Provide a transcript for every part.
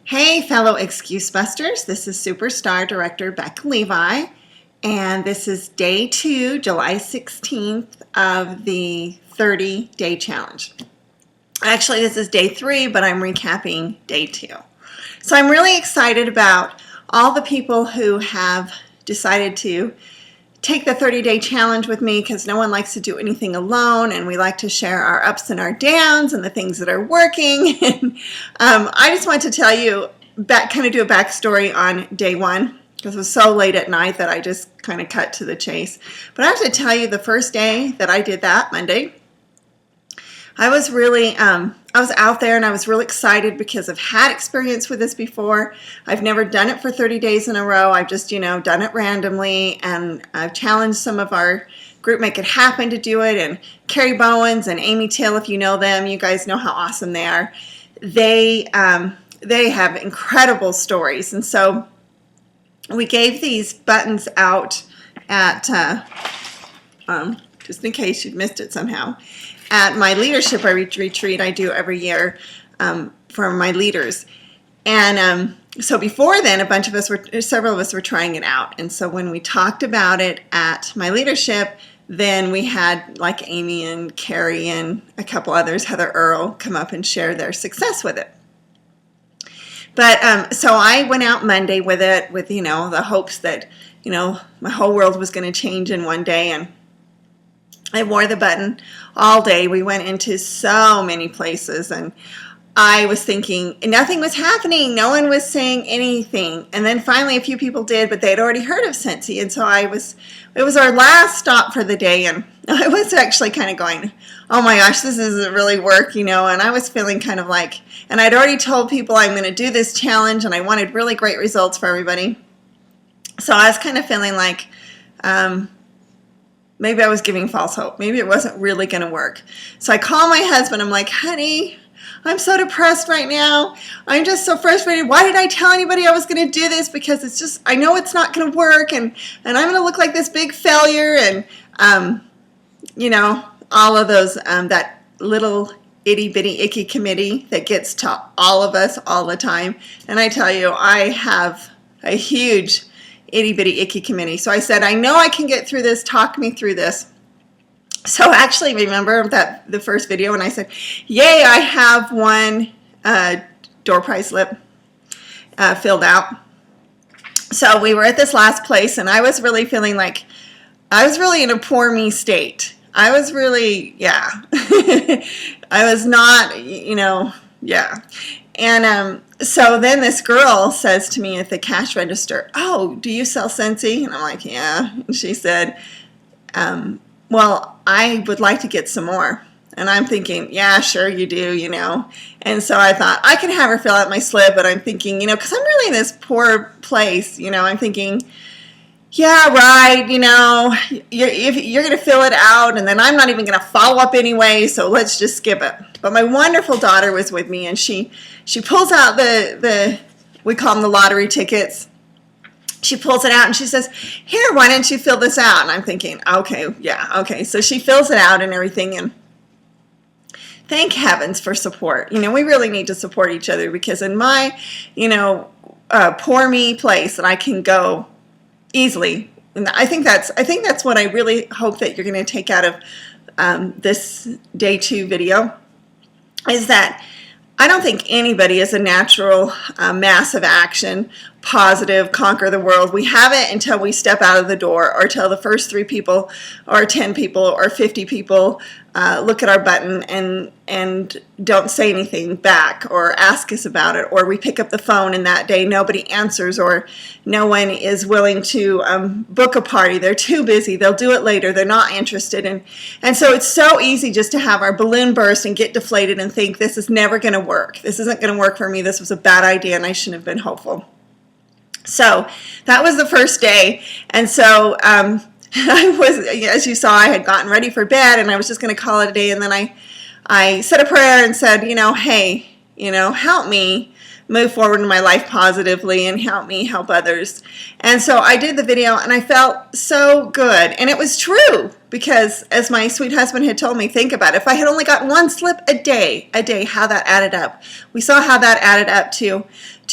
Hey, fellow excuse busters. This is Superstar Director Becca Levie, and this is day 2, July 16th of the 30-day challenge. Actually, this is day 3, but I'm recapping day 2. So I'm really excited about all the people who have decided to take the 30-day challenge with me, because no one likes to do anything alone, and we like to share our ups and our downs and the things that are working. And I just want to tell you, kind of do a backstory on day 1, because it was so late at night that I just kind of cut to the chase. But I have to tell you, the first day that I did that, Monday, I was really, I was out there and I was really excited because I've had experience with this before. I've never done it for 30 days in a row. I've just, done it randomly, and I've challenged some of our group Make It Happen to do it, and Carrie Bowens and Amy Till, if you know them, you guys know how awesome they are. They have incredible stories, and so we gave these buttons out at, just in case you've missed it somehow, at my leadership retreat I do every year for my leaders. And so before then, several of us were trying it out. And so when we talked about it at my leadership, then we had like Amy and Carrie and a couple others, Heather Earl, come up and share their success with it. But so I went out Monday with it, with the hopes that my whole world was going to change in one day, and I wore the button all day. We went into so many places, and I was thinking nothing was happening. No one was saying anything. And then finally a few people did, but they'd already heard of Scentsy. And so it was our last stop for the day, and I was actually kind of going, oh my gosh, this doesn't really work, and I was feeling kind of like, and I'd already told people I'm going to do this challenge, and I wanted really great results for everybody. So I was kind of feeling like, maybe I was giving false hope. Maybe it wasn't really going to work. So I call my husband. I'm like, honey, I'm so depressed right now. I'm just so frustrated. Why did I tell anybody I was going to do this? Because I know it's not going to work, and I'm going to look like this big failure, and, all of those, that little itty bitty icky committee that gets to all of us all the time. And I tell you, I have a huge itty bitty icky committee. So I said, I know I can get through this. Talk me through this. So actually, remember that the first video when I said, yay, I have one door prize slip filled out. So we were at this last place, and I was really feeling like I was really in a poor me state. I was really, I was not, yeah. And so then this girl says to me at the cash register, oh, do you sell Scentsy? And I'm like, yeah. And she said, well, I would like to get some more. And I'm thinking, yeah, sure you do, And so I thought I can have her fill out my slip, but I'm thinking, because I'm really in this poor place, I'm thinking, yeah, right, you're going to fill it out, and then I'm not even going to follow up anyway, so let's just skip it. But my wonderful daughter was with me, and she pulls out we call them the lottery tickets. She pulls it out, and she says, here, why don't you fill this out? And I'm thinking, okay, yeah, okay. So she fills it out and everything, and thank heavens for support. We really need to support each other, because in my, poor me place that I can go easily, and I think that's what I really hope that you're going to take out of this day 2 video, is that I don't think anybody is a natural massive action, positive, conquer the world. We have it until we step out of the door, or till the first 3 people or 10 people or 50 people look at our button and don't say anything back or ask us about it, or we pick up the phone and that day nobody answers, or no one is willing to book a party. They're too busy. They'll do it later. They're not interested. And so it's so easy just to have our balloon burst and get deflated and think, this is never going to work. This isn't going to work for me. This was a bad idea, and I shouldn't have been hopeful. So that was the first day. And so I was, as you saw, I had gotten ready for bed, and I was just going to call it a day. And then I said a prayer and said, hey, help me move forward in my life positively, and help me help others. And so I did the video, and I felt so good. And it was true, because as my sweet husband had told me, think about it. If I had only gotten one slip a day, how that added up. We saw how that added up to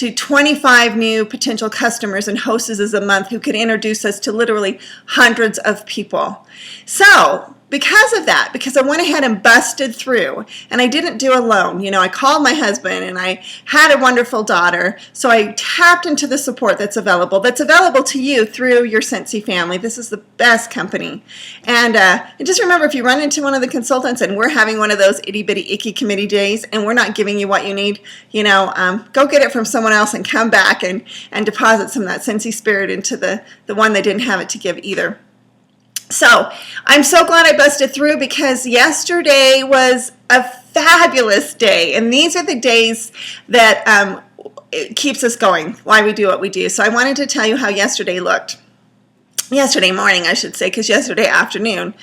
to 25 new potential customers and hostesses a month who could introduce us to literally hundreds of people. So because of that, because I went ahead and busted through, and I didn't do alone. You know, I called my husband, and I had a wonderful daughter, so I tapped into the support that's available to you through your Scentsy family. This is the best company. And just remember, if you run into one of the consultants and we're having one of those itty bitty icky committee days and we're not giving you what you need, you know, go get it from someone else and come back and deposit some of that Scentsy spirit into the one that didn't have it to give either. So I'm so glad I busted through, because yesterday was a fabulous day, and these are the days that it keeps us going, why we do what we do. So I wanted to tell you how yesterday looked. Yesterday morning, I should say, because yesterday afternoon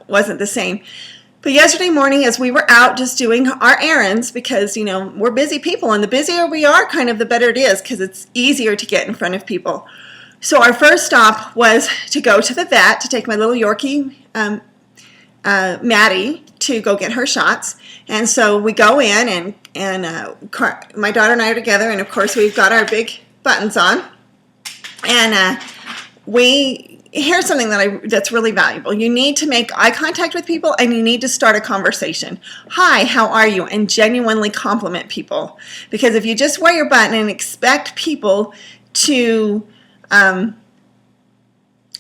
wasn't the same. But yesterday morning, as we were out just doing our errands, because, you know, we're busy people, and the busier we are, kind of the better it is, because it's easier to get in front of people. So our first stop was to go to the vet to take my little Yorkie, Maddie, to go get her shots. And so we go in, and my daughter and I are together, and of course we've got our big buttons on. And here's something that's really valuable. You need to make eye contact with people, and you need to start a conversation. Hi, how are you? And genuinely compliment people. Because if you just wear your button and expect people to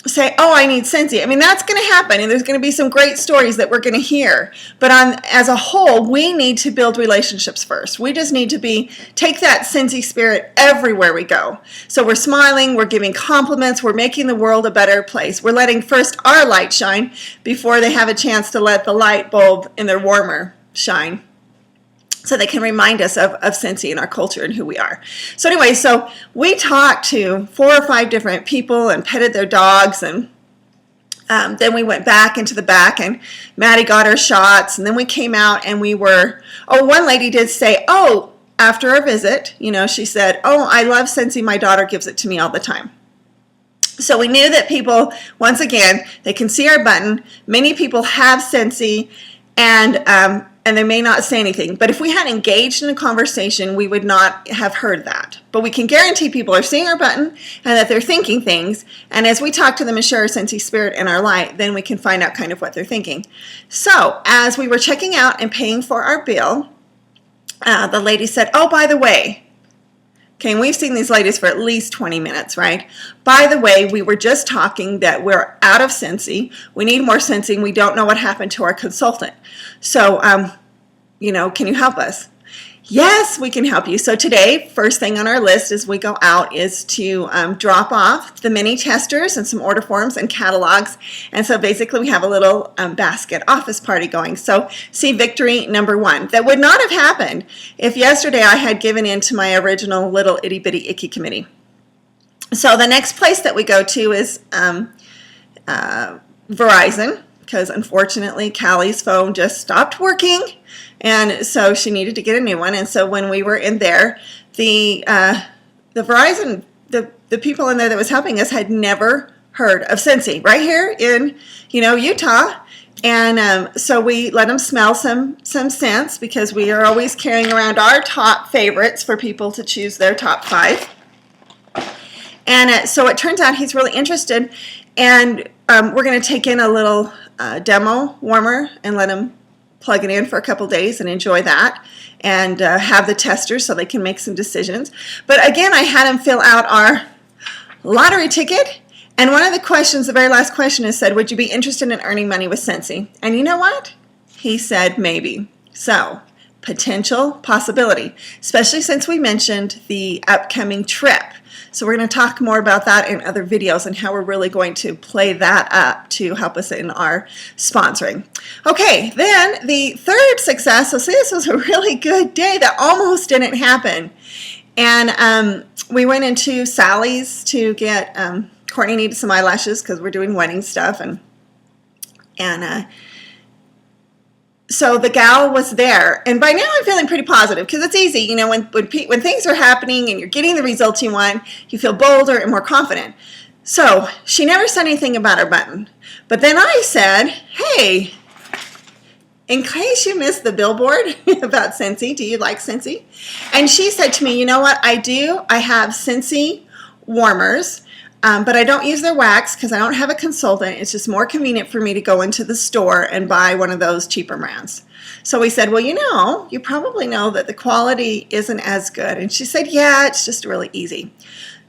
say, oh, I need Scentsy. I mean, that's going to happen, and there's going to be some great stories that we're going to hear. But as a whole, we need to build relationships first. We just need to take that Scentsy spirit everywhere we go. So we're smiling, we're giving compliments, we're making the world a better place. We're letting first our light shine before they have a chance to let the light bulb in their warmer shine, so they can remind us of Scentsy and our culture and who we are. So anyway, so we talked to 4 or 5 different people and petted their dogs, and then we went back into the back, and Maddie got her shots, and then we came out, and one lady did say, oh, after our visit, you know, she said, oh, I love Scentsy, my daughter gives it to me all the time. So we knew that people, once again, they can see our button. Many people have Scentsy, and they may not say anything. But if we had engaged in a conversation, we would not have heard that. But we can guarantee people are seeing our button and that they're thinking things. And as we talk to them and share our Scentsy spirit and our light, then we can find out kind of what they're thinking. So as we were checking out and paying for our bill, the lady said, oh, by the way, okay, and we've seen these ladies for at least 20 minutes, right? By the way, we were just talking that we're out of Scentsy. We need more Scentsy, and we don't know what happened to our consultant. So, you know, can you help us? Yes, we can help you. So today, first thing on our list as we go out is to drop off the mini testers and some order forms and catalogs. And so basically we have a little basket office party going. So see victory number 1. That would not have happened if yesterday I had given in to my original little itty bitty icky committee. So the next place that we go to is Verizon, because unfortunately Callie's phone just stopped working, and so she needed to get a new one. And so when we were in there, the Verizon, the people in there that was helping us had never heard of Scentsy, right here in, you know, Utah. And so we let them smell some scents, because we are always carrying around our top favorites for people to choose their top 5. And so it turns out he's really interested, and we're going to take in a little demo warmer and let him plug it in for a couple days and enjoy that, and have the testers so they can make some decisions. But again, I had him fill out our lottery ticket, and one of the questions, the very last question, is said, would you be interested in earning money with Scentsy? And you know what? He said maybe. So potential possibility, especially since we mentioned the upcoming trip. So we're going to talk more about that in other videos and how we're really going to play that up to help us in our sponsoring. Okay, then the third success, so see, this was a really good day that almost didn't happen. And we went into Sally's to get, Courtney needed some eyelashes because we're doing wedding stuff, and so the gal was there, and by now I'm feeling pretty positive, because it's easy, you know, when things are happening and you're getting the results you want, you feel bolder and more confident. So she never said anything about her button, but then I said, hey, in case you missed the billboard about Scentsy, do you like Scentsy? And she said to me, you know what, I do. I have Scentsy warmers, but I don't use their wax because I don't have a consultant. It's just more convenient for me to go into the store and buy one of those cheaper brands. So we said, well, you know, you probably know that the quality isn't as good. And she said, yeah, it's just really easy.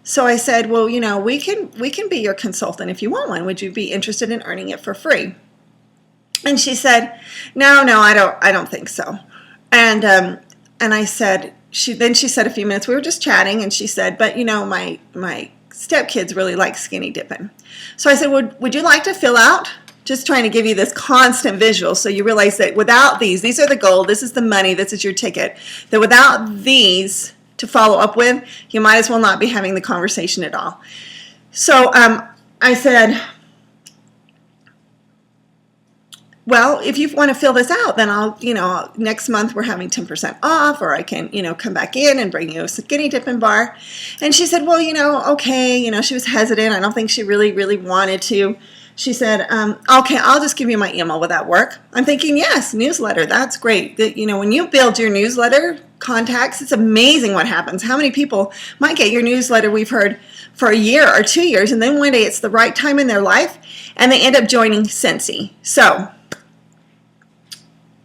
So I said, well, you know, we can be your consultant if you want one. Would you be interested in earning it for free? And she said, no, I don't think so. And I said, she said a few minutes, we were just chatting, and she said, but you know, my stepkids really like skinny dipping. So I said, would you like to fill out? Just trying to give you this constant visual so you realize that without these are the gold, this is the money, this is your ticket, that without these to follow up with, you might as well not be having the conversation at all. So I said, well, if you want to fill this out, then I'll, you know, next month we're having 10% off, or I can, you know, come back in and bring you a skinny dipping bar. And she said, well, you know, okay, you know, she was hesitant. I don't think she really wanted to. She said, okay, I'll just give you my email. Will that work? I'm thinking, yes, newsletter, that's great. That, you know, when you build your newsletter contacts, it's amazing what happens. How many people might get your newsletter, we've heard, for a year or 2 years, and then one day it's the right time in their life, and they end up joining Scentsy. So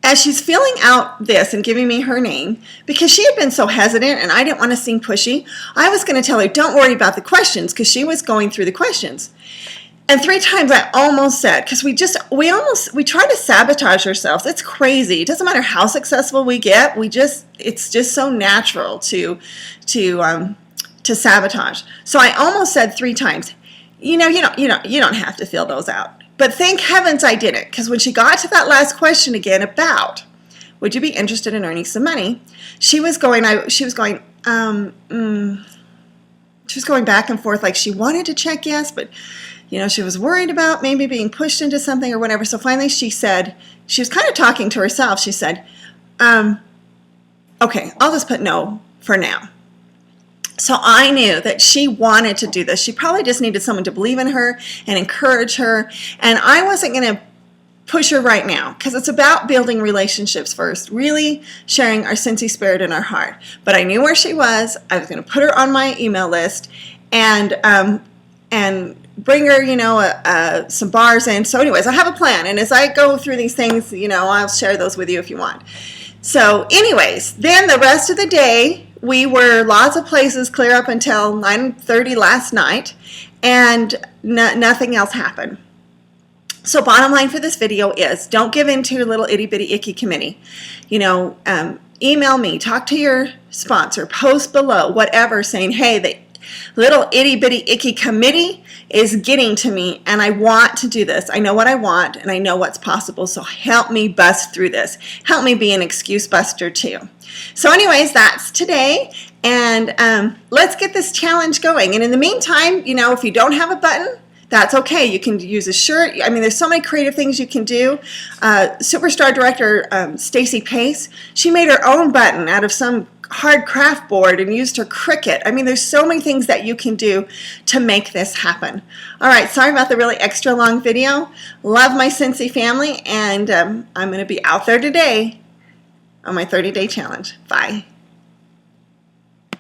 as she's filling out this and giving me her name, because she had been so hesitant and I didn't want to seem pushy, I was going to tell her, don't worry about the questions, because she was going through the questions. And 3 times I almost said, because we try to sabotage ourselves. It's crazy. It doesn't matter how successful we get. It's just so natural to sabotage. So I almost said 3 times, you know, you don't have to fill those out. But thank heavens I didn't, because when she got to that last question again about, would you be interested in earning some money? She was going back and forth, like she wanted to check yes, but you know, she was worried about maybe being pushed into something or whatever. So finally she said, she was kind of talking to herself. She said, okay, I'll just put no for now. So I knew that she wanted to do this. She probably just needed someone to believe in her and encourage her. And I wasn't going to push her right now, because it's about building relationships first, really sharing our Scentsy spirit in our heart. But I knew where she was. I was going to put her on my email list and bring her, you know, some bars in. So anyways, I have a plan. And as I go through these things, you know, I'll share those with you if you want. So anyways, then the rest of the day, we were lots of places clear up until 9:30 last night, and nothing else happened. So bottom line for this video is, don't give in to your little itty bitty icky committee. You know, email me, talk to your sponsor, post below, whatever, saying, hey, the little itty bitty icky committee is getting to me and I want to do this. I know what I want and I know what's possible, so help me bust through this. Help me be an excuse buster too. So anyways, that's today, and let's get this challenge going. And in the meantime, you know, if you don't have a button, that's okay. You can use a shirt. I mean, there's so many creative things you can do. Superstar Director Stacy Pace, she made her own button out of some hard craft board and used her Cricut. I mean, there's so many things that you can do to make this happen. All right, sorry about the really extra long video. Love my Scentsy family, and I'm going to be out there today on my 30-day challenge. Bye.